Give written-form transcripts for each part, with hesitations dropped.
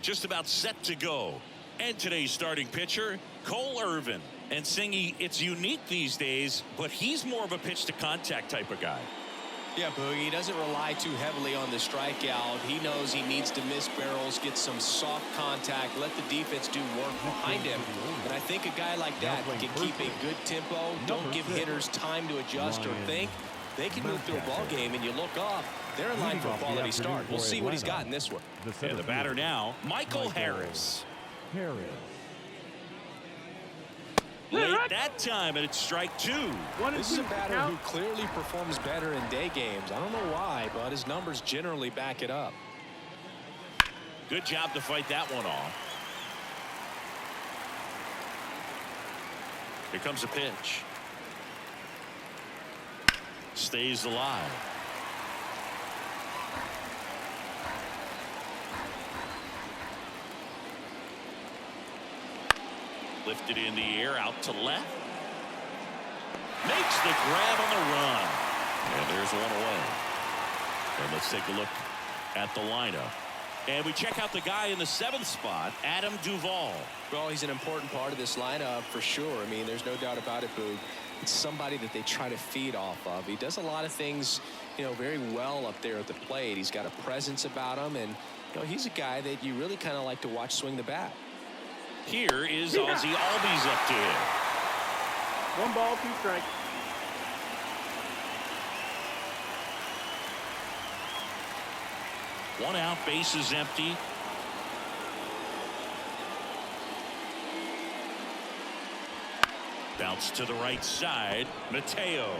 Just about set to go. And today's starting pitcher, Cole Irvin. And Singy, it's unique these days, but he's more of a pitch to contact type of guy. Yeah, Boogie, he doesn't rely too heavily on the strikeout. He knows he needs to miss barrels, get some soft contact, let the defense do work behind him. And I think a guy like that can keep a good tempo, don't give hitters time to adjust or think. They can move through a ball game, and you look up, they're in line for a quality start. We'll see what he's got in this one. And the batter now, Michael Harris. Late that time, and it's strike two. This is a batter who clearly performs better in day games. I don't know why, but his numbers generally back it up. Good job to fight that one off. Here comes a pitch. Stays alive. Lifted in the air, out to left. Makes the grab on the run. And there's one away. And let's take a look at the lineup. And we check out the guy in the 7th spot, Adam Duvall. Well, he's an important part of this lineup for sure. I mean, there's no doubt about it, Boog. It's somebody that they try to feed off of. He does a lot of things, very well up there at the plate. He's got a presence about him, and he's a guy that you really kind of like to watch swing the bat. Here is Ozzie Albies up to hit. 1 ball, 2 strikes. One out, base is empty. Bounce to the right side. Mateo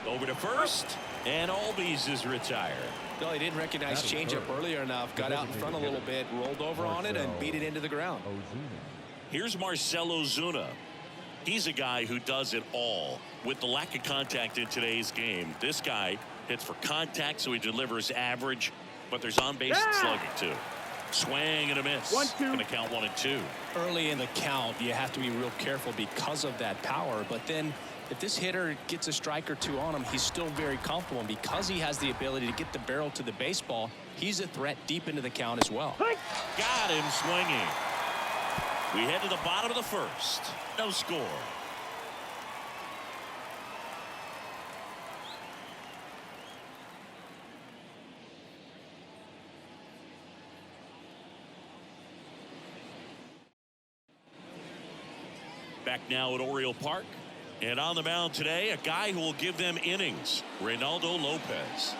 over to first, and Albies is retired. No, he didn't recognize changeup earlier enough. Got out in front a little bit, rolled over on it, and beat it into the ground. Here's Marcell Ozuna. He's a guy who does it all. With the lack of contact in today's game, this guy hits for contact, so he delivers average, but there's on-base slugging too. Swing and a miss. 1-2. Gonna count 1 and 2. Early in the count, you have to be real careful because of that power, but then if this hitter gets a strike or two on him, he's still very comfortable, and because he has the ability to get the barrel to the baseball, he's a threat deep into the count as well. Got him swinging. We head to the bottom of the 1st. No score. Back now at Oriole Park. And on the mound today, a guy who will give them innings, Reynaldo Lopez.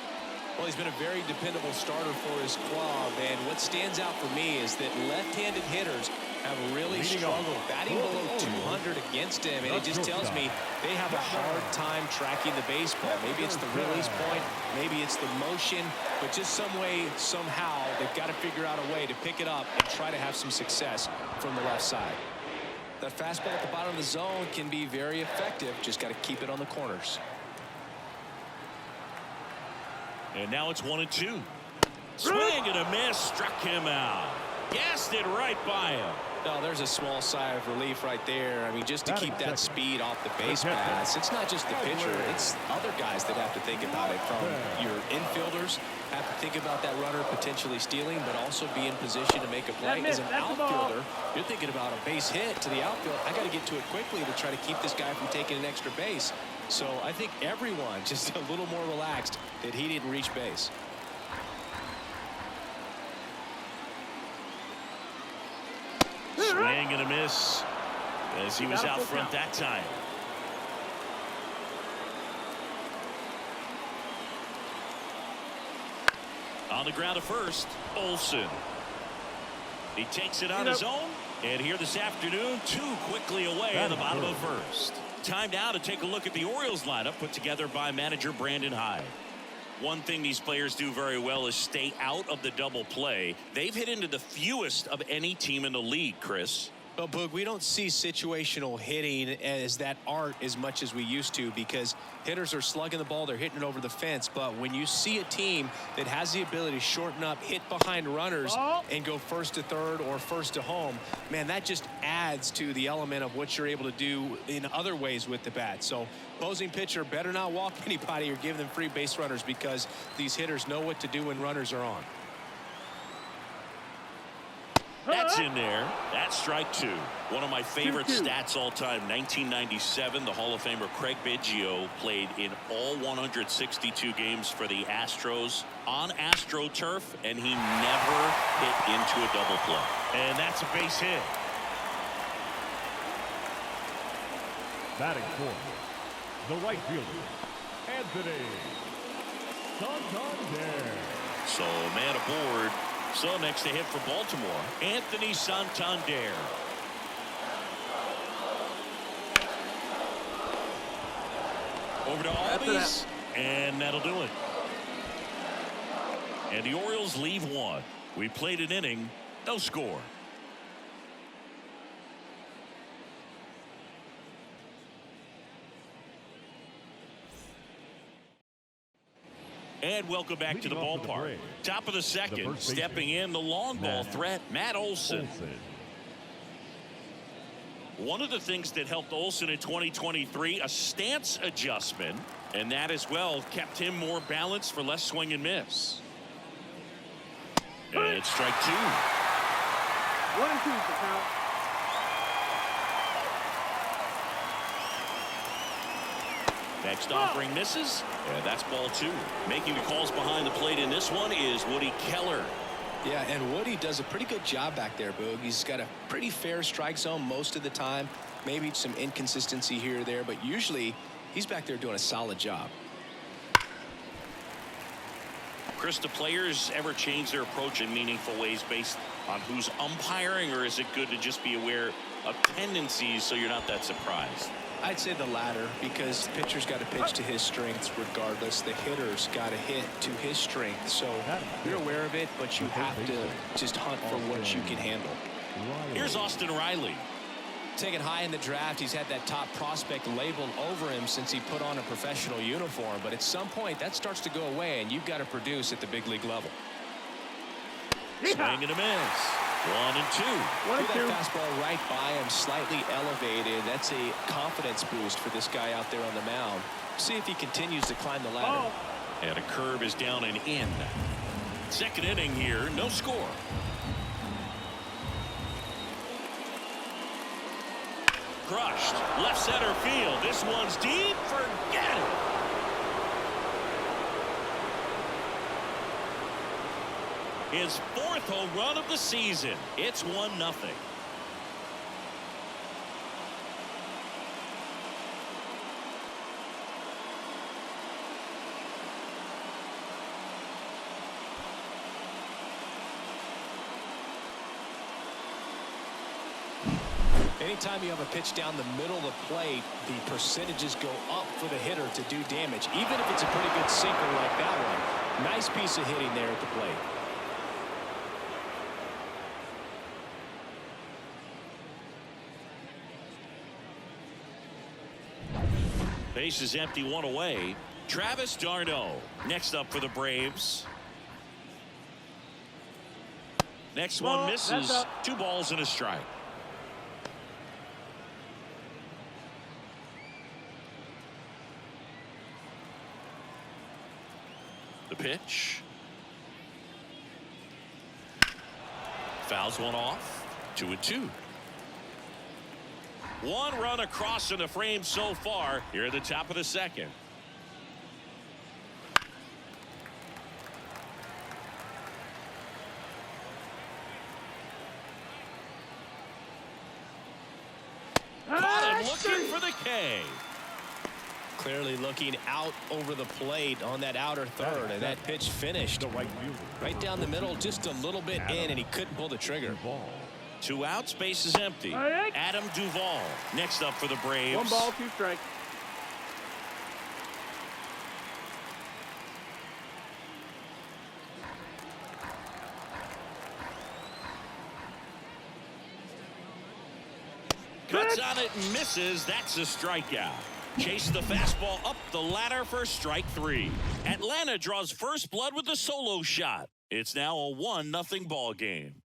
Well, he's been a very dependable starter for his club, and what stands out for me is that left-handed hitters have really struggled batting below 200 against him, and it just tells me they have a hard time tracking the baseball. Maybe it's the release point, maybe it's the motion, but just some way, somehow, they've got to figure out a way to pick it up and try to have some success from the left side. That fastball at the bottom of the zone can be very effective. Just got to keep it on the corners. And now it's 1 and 2. Swing and a miss. Struck him out. Gassed it right by him. No, there's a small sigh of relief right there. I mean, just to keep that speed off the base paths. It's not just the pitcher. It's other guys that have to think about it. From your infielders have to think about that runner potentially stealing, but also be in position to make a play. As an outfielder, you're thinking about a base hit to the outfield. I got to get to it quickly to try to keep this guy from taking an extra base. So I think everyone just a little more relaxed that he didn't reach base. Swing and a miss as he was out front that time. On the ground at first, Olsen. He takes it on his own, and here this afternoon, 2 quickly away in the bottom of the 1st. Time now to take a look at the Orioles lineup put together by manager Brandon Hyde. One thing these players do very well is stay out of the double play. They've hit into the fewest of any team in the league, Chris. Well, Boog, we don't see situational hitting as that art as much as we used to, because hitters are slugging the ball, they're hitting it over the fence. But when you see a team that has the ability to shorten up, hit behind runners, and go first to third or first to home, man, that just adds to the element of what you're able to do in other ways with the bat. So opposing pitcher better not walk anybody or give them free base runners, because these hitters know what to do when runners are on. That's in there. That's strike two. One of my favorite 2-2. stats all time. 1997, the Hall of Famer Craig Biggio played in all 162 games for the Astros on AstroTurf, and he never hit into a double play. And that's a base hit. Batting fourth, the right fielder, Anthony Santander. So man aboard. So next to hit for Baltimore, Anthony Santander. Over to Albies, and that'll do it. And the Orioles leave one. We played an inning, no score. And welcome back to the ballpark. Top of the second, stepping in the long ball threat, Matt Olson. One of the things that helped Olson in 2023, a stance adjustment, and that as well kept him more balanced for less swing and miss. And it's strike two. 1-2 for count. Next offering misses, and that's ball two. Making the calls behind the plate in this one is Woody Keller. Yeah, and Woody does a pretty good job back there, Boog. He's got a pretty fair strike zone most of the time. Maybe some inconsistency here or there, but usually he's back there doing a solid job. Chris, do players ever change their approach in meaningful ways based on who's umpiring, or is it good to just be aware of tendencies so you're not that surprised? I'd say the latter, because the pitcher's got to pitch to his strengths regardless. The hitter's got to hit to his strength. So you're aware of it, but you have to just hunt for what you can handle. Here's Austin Riley. Taken high in the draft, he's had that top prospect labeled over him since he put on a professional uniform. But at some point, that starts to go away, and you've got to produce at the big league level. Swing and a miss. 1-2. That fastball right by him, slightly elevated. That's a confidence boost for this guy out there on the mound. See if he continues to climb the ladder. And a curve is down and in. Second inning here, no score. Crushed. Left center field. This one's deep. Forget it. His fourth home run of the season. It's 1-0. Anytime you have a pitch down the middle of the plate, the percentages go up for the hitter to do damage, even if it's a pretty good sinker like that one. Nice piece of hitting there at the plate. Base is empty, one away. Travis d'Arnaud next up for the Braves. Next one misses. 2 balls and a strike. The pitch. Fouls one off. 2-2. 1 run across in the frame so far here at the top of the second. Caught him looking for the K. Clearly looking out over the plate on that outer third, and that pitch finished right down the middle, just a little bit in, and he couldn't pull the trigger. 2 outs, base is empty. Adam Duvall next up for the Braves. 1 ball, 2 strikes. Cuts on it and misses. That's a strikeout. Chase the fastball up the ladder for strike 3. Atlanta draws first blood with the solo shot. It's now a 1-0 ball game.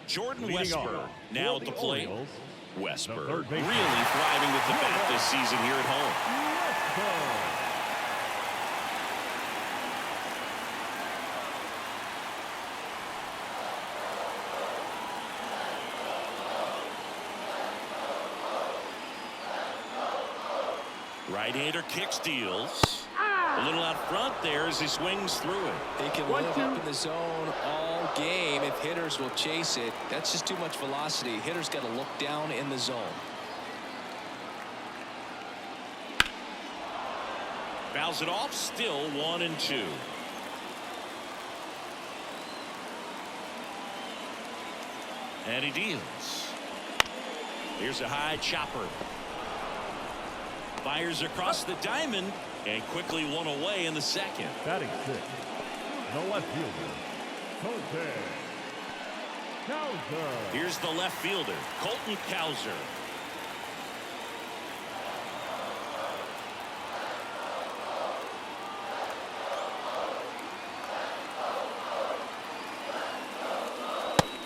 Jordan Leading Westburg off now for at the the plate. Orioles, Westburg third baseman. really thriving with the bat this season here at home. Right-hander kicks, deals. A little out front there as he swings through it. He can live up in the zone all game if hitters will chase it. That's just too much velocity. Hitters got to look down in the zone. Fouls it off, still 1-2. And he deals. Here's a high chopper. Fires across the diamond and quickly one away in the second. Batting six, the left fielder, Colton Cowser. Here's the left fielder, Colton Cowser.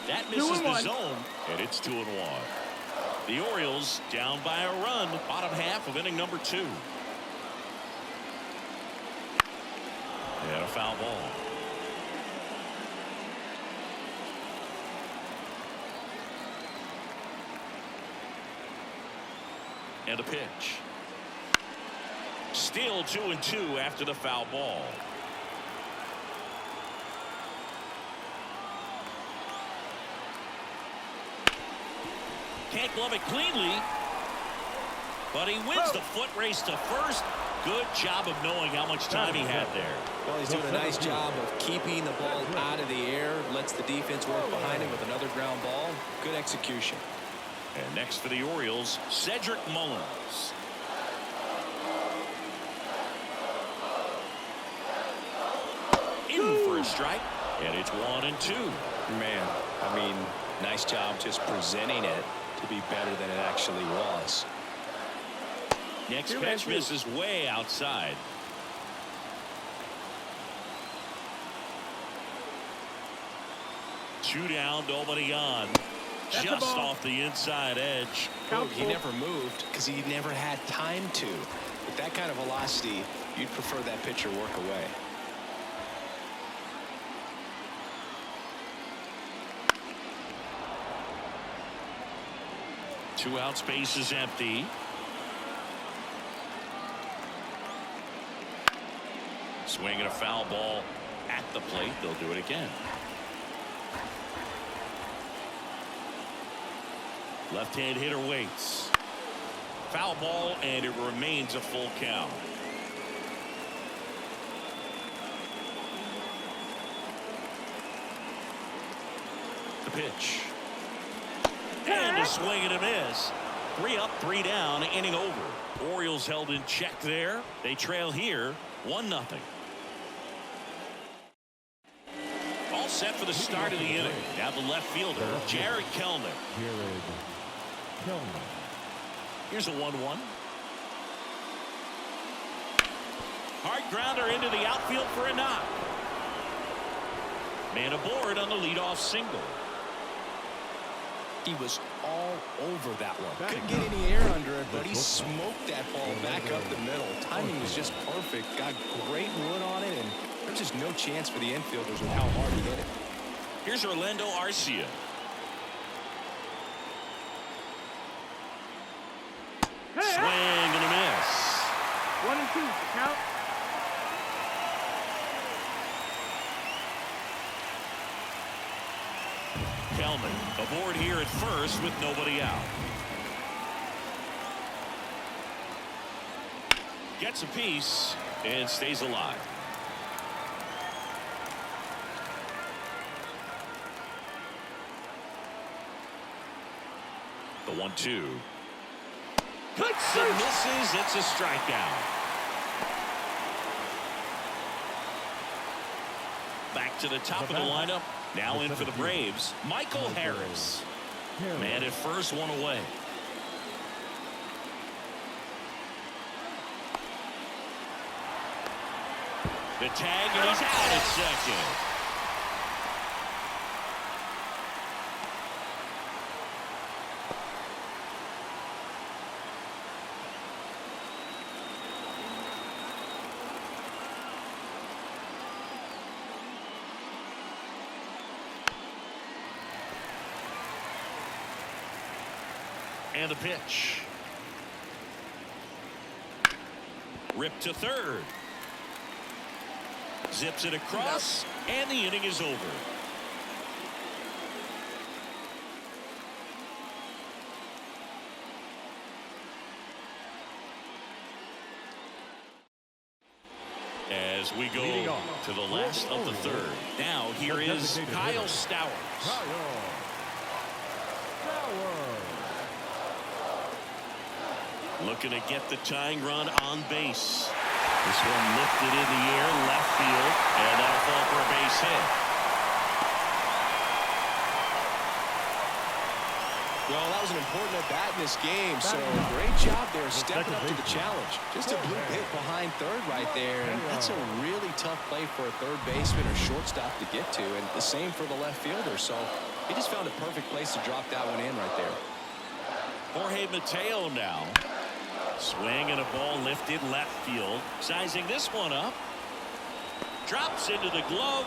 That misses the zone, and it's 2-1. The Orioles down by a run, bottom half of inning number 2. And a foul ball. And a pitch. Still 2-2 after the foul ball. Can't glove it cleanly, but he wins the foot race to first. Good job of knowing how much time he had there. Well, he's doing a nice job of keeping the ball out of the air, lets the defense work behind him with another ground ball. Good execution. And next for the Orioles, Cedric Mullins. In for a strike, and it's 1-2. Man, I mean, nice job just presenting it to be better than it actually was. Next pitch misses way outside. Two down, nobody on. Just off the inside edge. He never moved because he never had time to. With that kind of velocity, you'd prefer that pitcher work away. Two out, space is empty. Swinging a foul ball at the plate. They'll do it again. Left-hand hitter waits. Foul ball, and it remains a full count. The pitch. And a swing and a miss. 3 up, 3 down, inning over. Orioles held in check there. They trail here 1-0. All set for the start of the inning. Now the left fielder, Jared Kelnick. Here's a 1-1. Hard grounder into the outfield for a knock. Man aboard on the leadoff single. He was all over that one. Couldn't get any air under it, but he smoked that ball back up the middle. Timing was just perfect. Got great wood on it, and there's just no chance for the infielders with how hard he hit it. Here's Orlando Arcia. Swing and a miss. 1-2. Count. Kelman aboard here at first with nobody out. Gets a piece and stays alive. The 1-2. Cuts and misses. It's a strikeout. Back to the top of the lineup. Now in for the Braves, Michael Harris. Man at first, one away. The tag, and he's out at second. And the pitch. Ripped to third. Zips it across, and the inning is over. As we go to the last of the third. Now here is Kyle Stowers. Looking to get the tying run on base. This one lifted in the air, left field, and that'll fall for a base hit. Well, that was an important at-bat in this game, so great job there stepping up to the challenge. Just a blue hit behind third right there, and that's a really tough play for a third baseman or shortstop to get to, and the same for the left fielder, so he just found a perfect place to drop that one in right there. Jorge Mateo now. Swing and a ball lifted left field. Sizing this one up. Drops into the glove.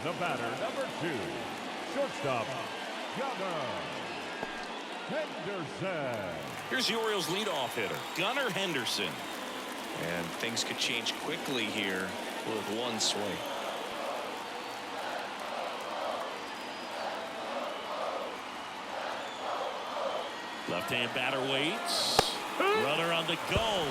The batter, number 2, shortstop, Gunnar Henderson. Here's the Orioles leadoff hitter, Gunnar Henderson. And things could change quickly here with one swing. Left-hand batter waits. Runner on the go.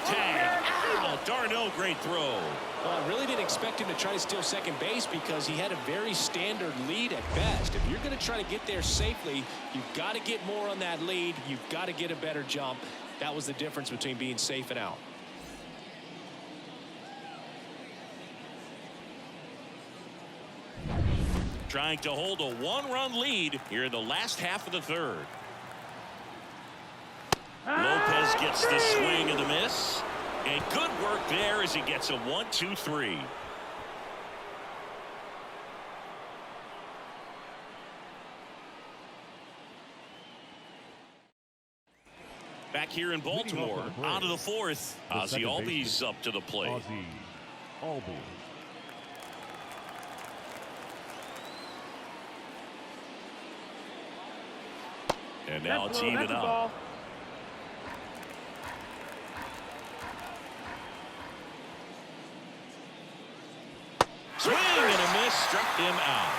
Tag. Ow, Darno, great throw. Well, I really didn't expect him to try to steal second base because he had a very standard lead at best. If you're going to try to get there safely, you've got to get more on that lead. You've got to get a better jump. That was the difference between being safe and out. Trying to hold a one-run lead here in the last half of the third. Lopez gets the swing and the miss. And good work there as he gets a 1-2-3. Back here in Baltimore, out of the fourth, Ozzie Albies up to the plate. Ozzie Albies. And now it's even up. Swing and a miss, struck him out.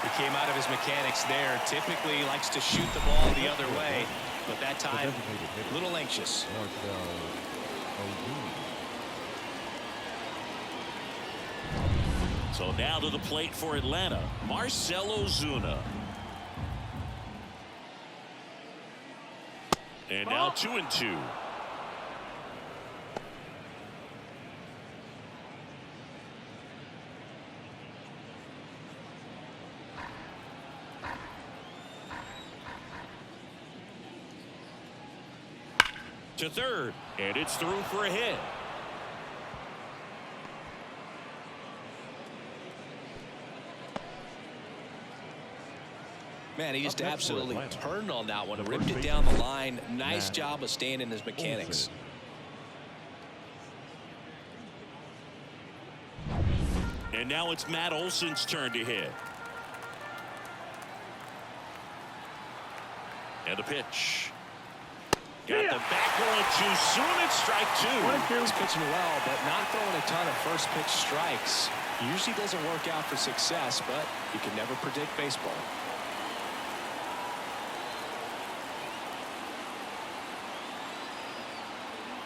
He came out of his mechanics there. Typically he likes to shoot the ball the other way, but that time a little anxious. So now to the plate for Atlanta, Marcell Ozuna. And now 2-2. To third, and it's through for a hit. Man, he just absolutely turned on that one, ripped it down the line. Nice job of staying in his mechanics. And now it's Matt Olson's turn to hit. And the pitch. Got the back going too soon. It's strike two. He's pitching well, but not throwing a ton of first pitch strikes. Usually doesn't work out for success, but you can never predict baseball.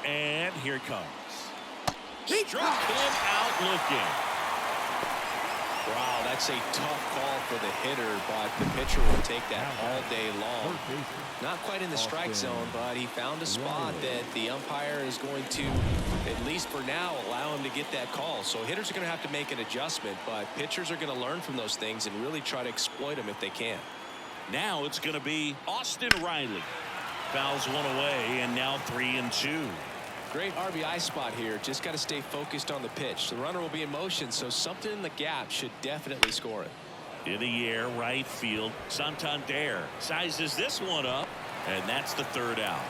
And here it comes. Struck him out looking. Wow, that's a tough call for the hitter, but the pitcher will take that all day long. Not quite in the strike zone, but he found a spot that the umpire is going to, at least for now, allow him to get that call. So hitters are going to have to make an adjustment, but pitchers are going to learn from those things and really try to exploit them if they can. Now it's going to be Austin Riley. Fouls one away, and now 3-2. Great RBI spot here. Just got to stay focused on the pitch. The runner will be in motion, so something in the gap should definitely score it. In the air, right field. Santander sizes this one up, and that's the third out.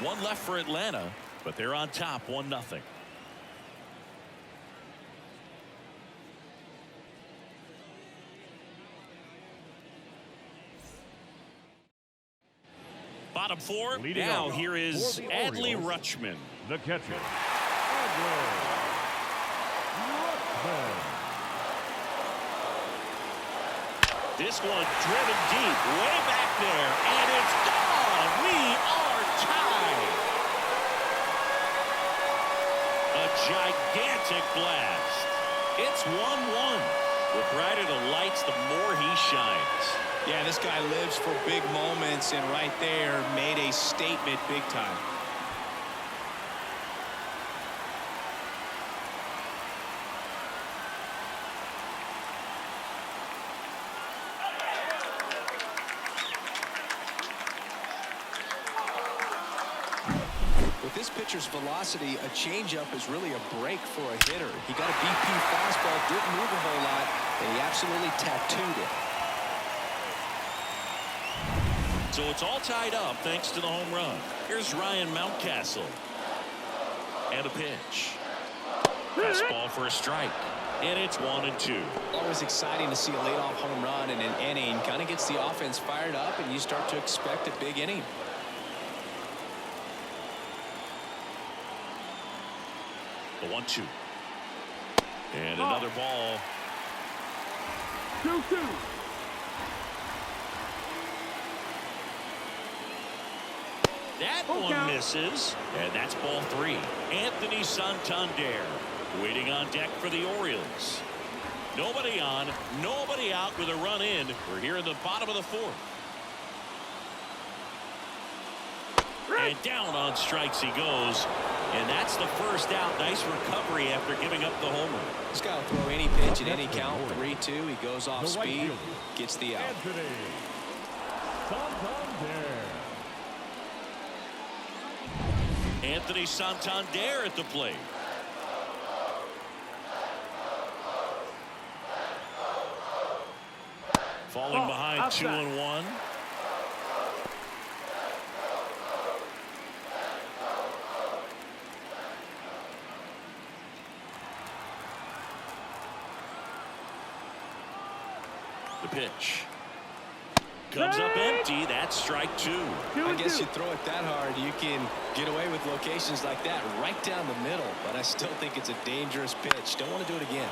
One left for Atlanta, but they're on top 1-0. bottom four. Leading Now off here is for the Adley Orioles, Rutschman. the catcher. Adley Rutschman. This one driven deep, way back there, and it's gone. We are tied. A gigantic blast. It's 1-1. The brighter the lights, the more he shines. Yeah, this guy lives for big moments, and right there made a statement big time. With this pitcher's velocity, a changeup is really a break for a hitter. He got a BP fastball, didn't move a whole lot, and he absolutely tattooed it. So it's all tied up thanks to the home run. Here's Ryan Mountcastle. And a pitch. Fastball for a strike. And it's 1-2. Always exciting to see a leadoff home run in an inning. Kind of gets the offense fired up, and you start to expect a big inning. The 1-2. And another ball. 2-2. That one misses. And that's ball 3. Anthony Santander waiting on deck for the Orioles. Nobody on, nobody out with a run in. We're here in the bottom of the 4th. And down on strikes he goes. And that's the first out. Nice recovery after giving up the homer. This guy will throw any pitch at any count. 3-2. He goes off speed. Gets the out. Anthony Santander. Anthony Santander at the plate. Falling behind outside. 2-1. The pitch comes up empty. That's strike 2. I guess you throw it that hard, you can get away with locations like that right down the middle, but I still think it's a dangerous pitch. Don't want to do it again.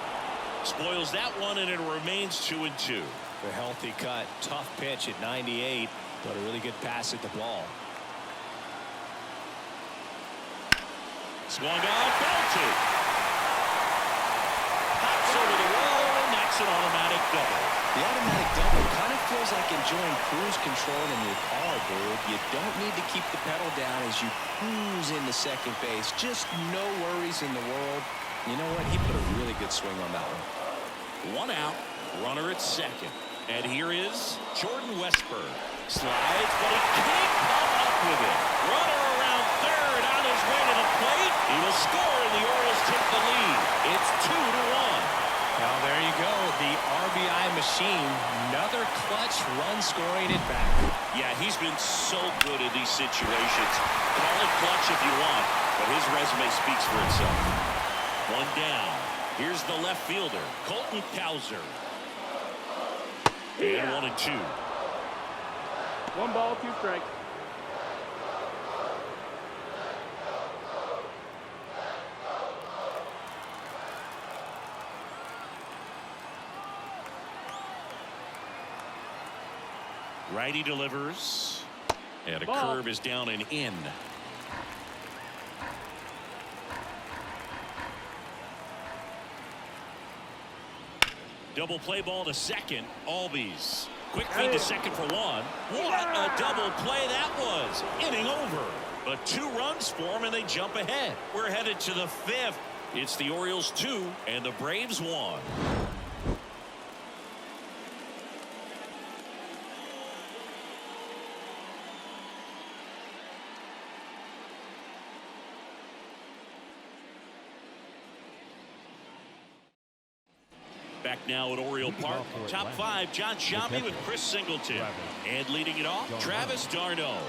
Spoils that one, and it remains 2-2. A healthy cut, tough pitch at 98, but a really good pass at the ball. Swung on, belted. Pops over the wall, and that's an automatic double. The automatic double kind of feels like enjoying cruise control in your car, dude. You don't need to keep the pedal down as you cruise into second base. Just no worries in the world. You know what? He put a really good swing on that one. One out, runner at second. And here is Jordan Westburg. Slides, but he can't come up with it. Runner around third on his way to the plate. He will score, and the Orioles take the lead. It's 2-1. Now there you go, the RBI machine. Another clutch run scoring at bat. Yeah, he's been so good in these situations. Call it clutch if you want, but his resume speaks for itself. One down. Here's the left fielder, Colton Cowser. And 1-2. 1 ball, 2 strikes. Righty delivers. And a Ball. curve is down and in. Double play ball to second. Albies. Quick feed to second for 1. What a double play that was. Inning over. But 2 runs for them, and they jump ahead. We're headed to the 5th. It's the Orioles 2 and the Braves 1. Back now at Oriole Park. Top 5, John Shammy with Chris Singleton. And leading it off, Travis d'Arnaud.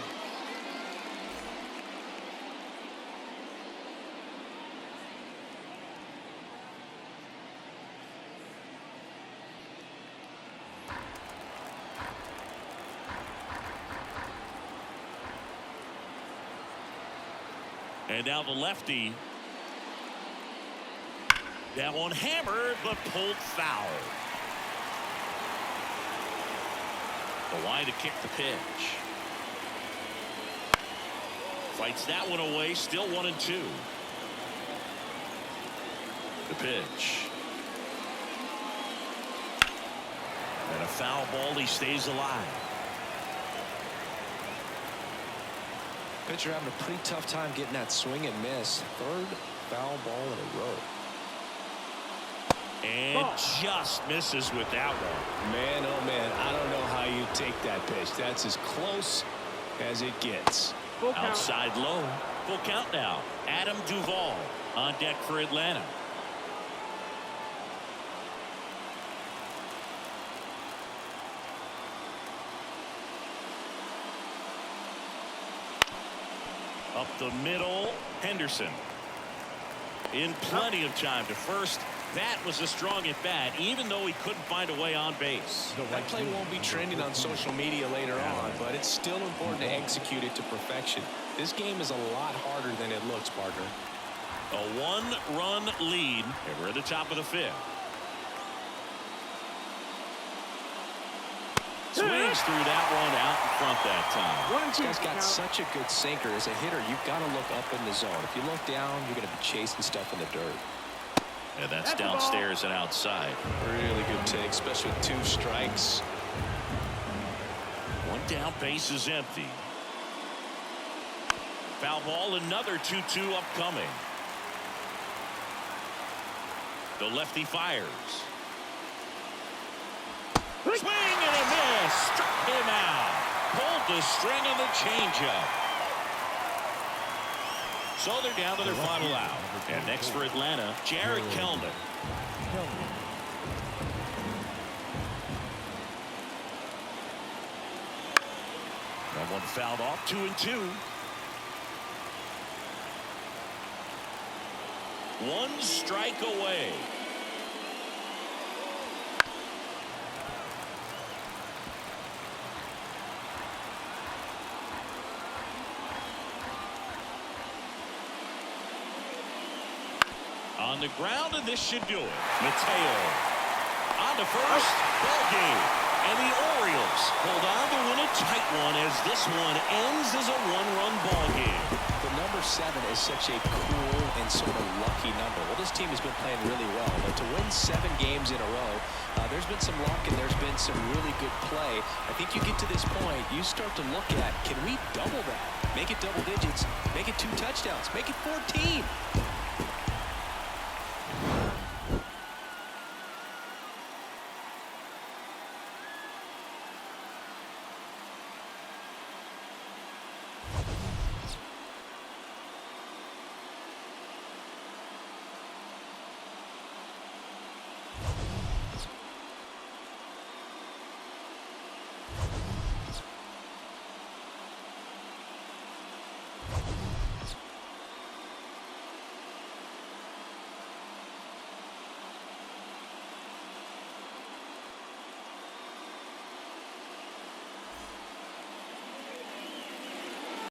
And now the lefty. That one hammered, but pulled foul. The line to kick the pitch. Fights that one away. Still 1-2. The pitch. And a foul ball. He stays alive. Pitcher having a pretty tough time getting that swing and miss. Third foul ball in a row. And just misses with that one. Man, oh man, I don't know how you take that pitch. That's as close as it gets. Outside low. Full count now. Adam Duvall on deck for Atlanta. Up the middle, Henderson. In plenty of time to first. That was a strong at bat, even though he couldn't find a way on base. That play won't be trending on social media later on, but it's still important to execute it to perfection. This game is a lot harder than it looks, partner. A one-run lead, and we're at the top of the fifth. Swings through that one out in front that time. This guy's got such a good sinker. As a hitter, you've got to look up in the zone. If you look down, you're going to be chasing stuff in the dirt. And that's downstairs and outside. Really good take, especially with 2 strikes. One down, base is empty. Foul ball, another 2-2 upcoming. The lefty fires. Swing and a miss. Struck him out. Pulled the string on the changeup. So they're down to their final out. And next for Atlanta, Jared Kelman. That one fouled off. 2-2. One strike away. On the ground, and this should do it. Mateo on to first. Ball game. And the Orioles hold on to win a tight one as this one ends as a one-run ball game. The number 7 is such a cool and sort of lucky number. Well, this team has been playing really well, but to win 7 games in a row, there's been some luck and there's been some really good play. I think you get to this point, you start to look at, can we double that? Make it double digits, make it 2 touchdowns, make it 14.